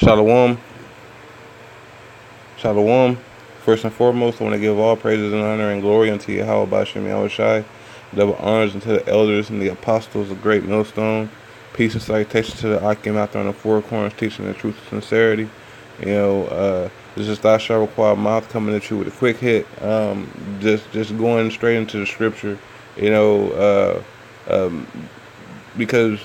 Shalom. Shalom. First and foremost, I want to give all praises and honor and glory unto Yahweh Bashem Yahushai. Double honors unto the elders and the apostles of Great Millstone. Peace and salutation to the Akim out there on the four corners, teaching the truth and sincerity. This is Thy Shall Require Mouth coming at you with a quick hit. Just going straight into the scripture. Because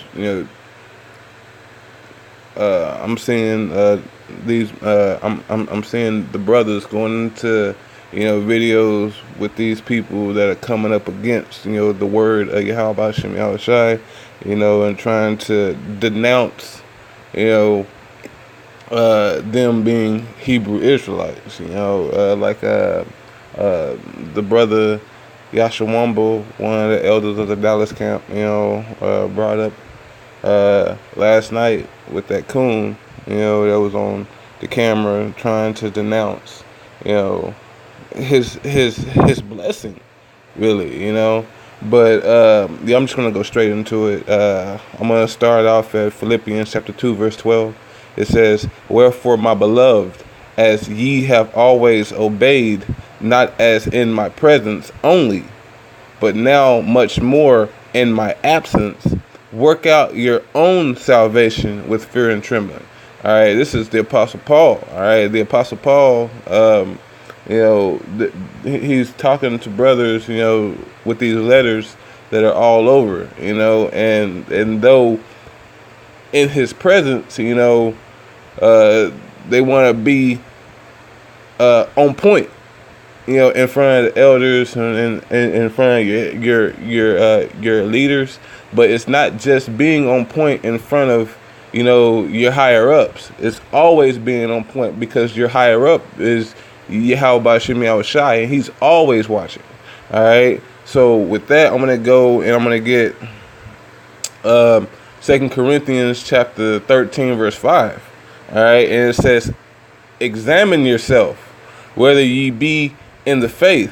I'm seeing I'm seeing the brothers going into videos with these people that are coming up against the word of Yahweh Bashem Yahushai, and trying to denounce them being Hebrew Israelites, the brother Yashawambo, one of the elders of the Dallas camp, brought up last night with that coon, that was on the camera trying to denounce, his blessing, really, But I'm just gonna go straight into it. I'm gonna start off at Philippians chapter 2, verse 12. It says, "Wherefore, my beloved, as ye have always obeyed, not as in my presence only, but now much more in my absence, work out your own salvation with fear and trembling." All right, this is the Apostle Paul. All right, the Apostle Paul, he's talking to brothers, with these letters that are all over, and though in his presence, they want to be on point, in front of the elders and in front of your leaders. But it's not just being on point in front of your higher ups. It's always being on point because your higher up is Yahweh Bashem Yahushai, and he's always watching. All right. So with that, I'm gonna go and I'm gonna get 2 Corinthians chapter 13, verse 5. All right, and it says, "Examine yourself, whether ye be in the faith.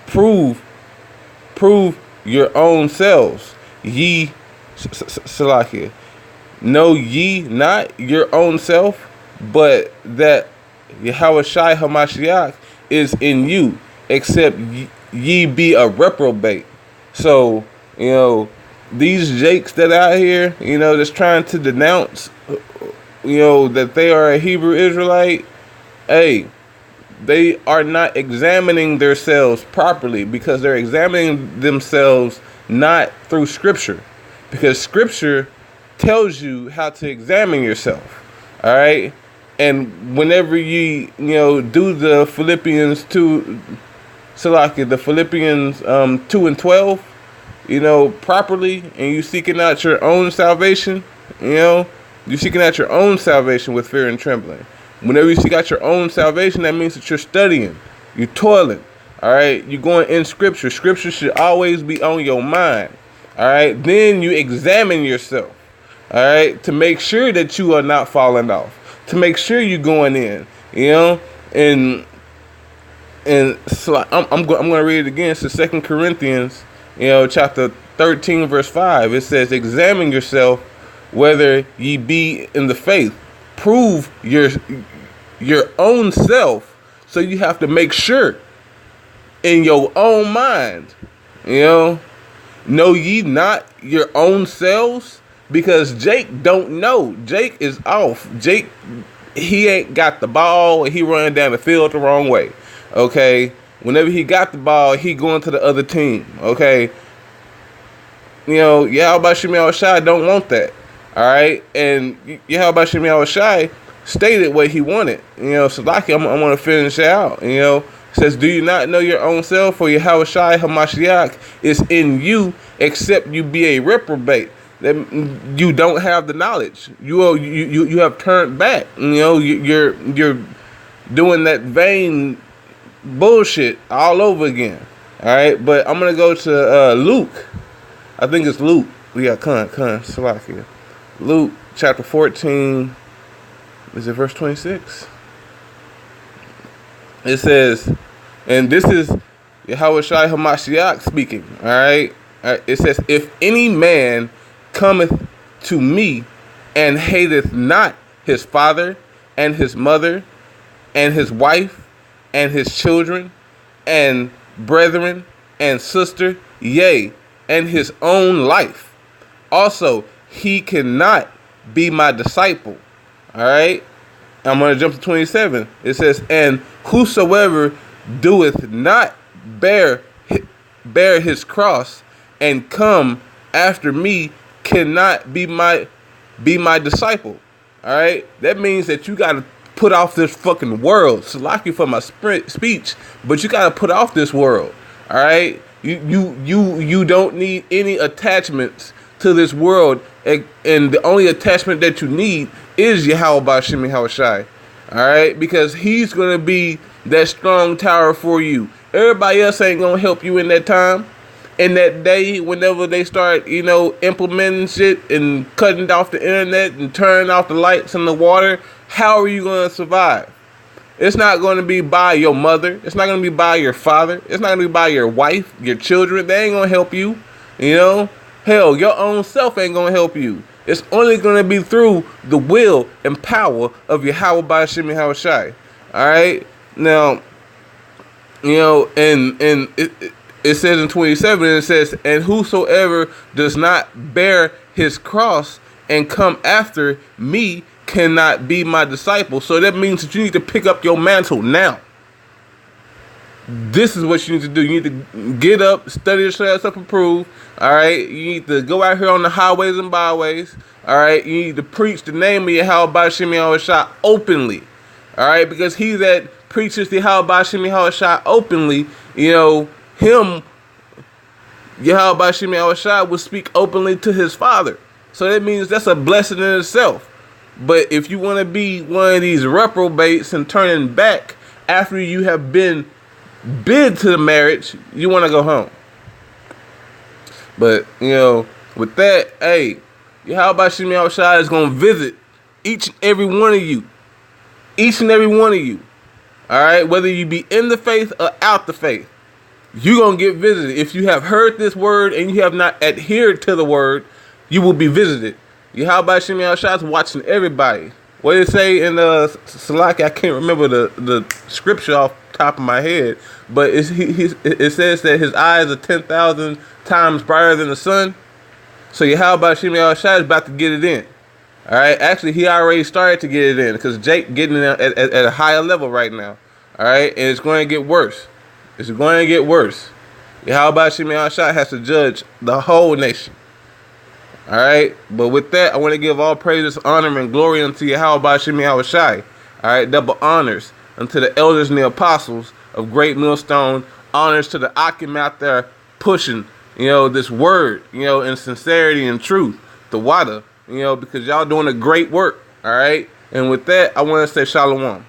Prove your own selves. Ye Salakia. Know ye not your own self, but that Yahweh Shai Hamashiach is in you, except ye be a reprobate." So, these jakes that out here, that's trying to denounce, that they are a Hebrew Israelite, hey, they are not examining themselves properly because they're examining themselves not through Scripture, because Scripture tells you how to examine yourself. All right, and whenever you do the Philippians 2, Salaki, the Philippians 2 and 12, properly, and you seeking out your own salvation, you seeking out your own salvation with fear and trembling. Whenever you seek out your own salvation, that means that you're studying, you're toiling, all right? You're going in Scripture. Scripture should always be on your mind, all right? Then you examine yourself, all right, to make sure that you are not falling off, to make sure you're going in, and so I'm going to read it again. So 2 Corinthians, chapter 13, verse 5, it says, "Examine yourself, whether ye be in the faith. Prove your own self." So you have to make sure in your own mind, know ye not your own selves? Because Jake don't know. Jake is off. Jake, he ain't got the ball. He running down the field the wrong way. Okay, whenever he got the ball, he going to the other team. Okay, Yahweh Bashem Yahushai don't want that. All right, and Yahweh Bashem Yahushai stated what he wanted. So like I'm going to finish it out. It says, "Do you not know your own self, for Yahweh Shai Hamashiach is in you, except you be a reprobate." That you don't have the knowledge. You have turned back. You're doing that vain bullshit all over again. All right, but I'm gonna go to Luke. I think it's Luke. We got Salakia. Luke chapter 14. Is it verse 26? It says, and this is Yahweh Shai Hamashiach speaking. All right. It says, "If any man cometh to me and hateth not his father and his mother, and his wife, and his children, and brethren, and sister, yea, and his own life. Also, he cannot be my disciple. All right? I'm going to jump to 27. It says, and whosoever doeth not bear his cross and come after me cannot be my disciple. All right? That means that you got to put off this fucking world. Salaki for my speech, but you got to put off this world. All right? You don't need any attachments to this world, and the only attachment that you need is Yahweh Bashim Yahushai. All right? Because he's going to be that strong tower for you. Everybody else ain't going to help you in that time. In that day, whenever they start, implementing shit and cutting off the internet and turning off the lights and the water, how are you going to survive? It's not going to be by your mother. It's not going to be by your father. It's not going to be by your wife, your children. They ain't going to help you. Hell, your own self ain't going to help you. It's only going to be through the will and power of Yahweh Bashim Yahushai. All right? Now, and it says in 27, it says, and whosoever does not bear his cross and come after me cannot be my disciple. So that means that you need to pick up your mantle now. This is what you need to do. You need to get up, study yourself up, approve. All right. You need to go out here on the highways and byways. All right. You need to preach the name of Yahweh Bashim Yahushua openly. All right. Because he that preaches the Yahweh Bashim Yahushua openly, him, Yahweh Bashim Yahushua, will speak openly to his Father. So that means that's a blessing in itself. But if you want to be one of these reprobates and turning back after you have been bid to the marriage, you want to go home. But, with that, hey, Yahweh Bashim Yahushua is going to visit each and every one of you. Each and every one of you. All right? Whether you be in the faith or out the faith, you're going to get visited. If you have heard this word and you have not adhered to the word, you will be visited. Yahweh Bashim Yahushua is watching everybody. What did it say in Salaki? I can't remember the scripture off the top of my head, but it says that his eyes are 10,000 times brighter than the sun. So Yahweh Bashim Yahushua is about to get it in. All right, actually, he already started to get it in because Jake getting it at a higher level right now. All right, and it's going to get worse. It's going to get worse. Yahweh Bashim Yahushua has to judge the whole nation. All right, but with that, I want to give all praises, honor, and glory unto Yahweh Bashim Yahushai. All right, double honors unto the elders and the apostles of Great Millstone. Honors to the Akim out there pushing, this word, in sincerity and truth, the water, because y'all doing a great work. All right, and with that, I want to say shalom.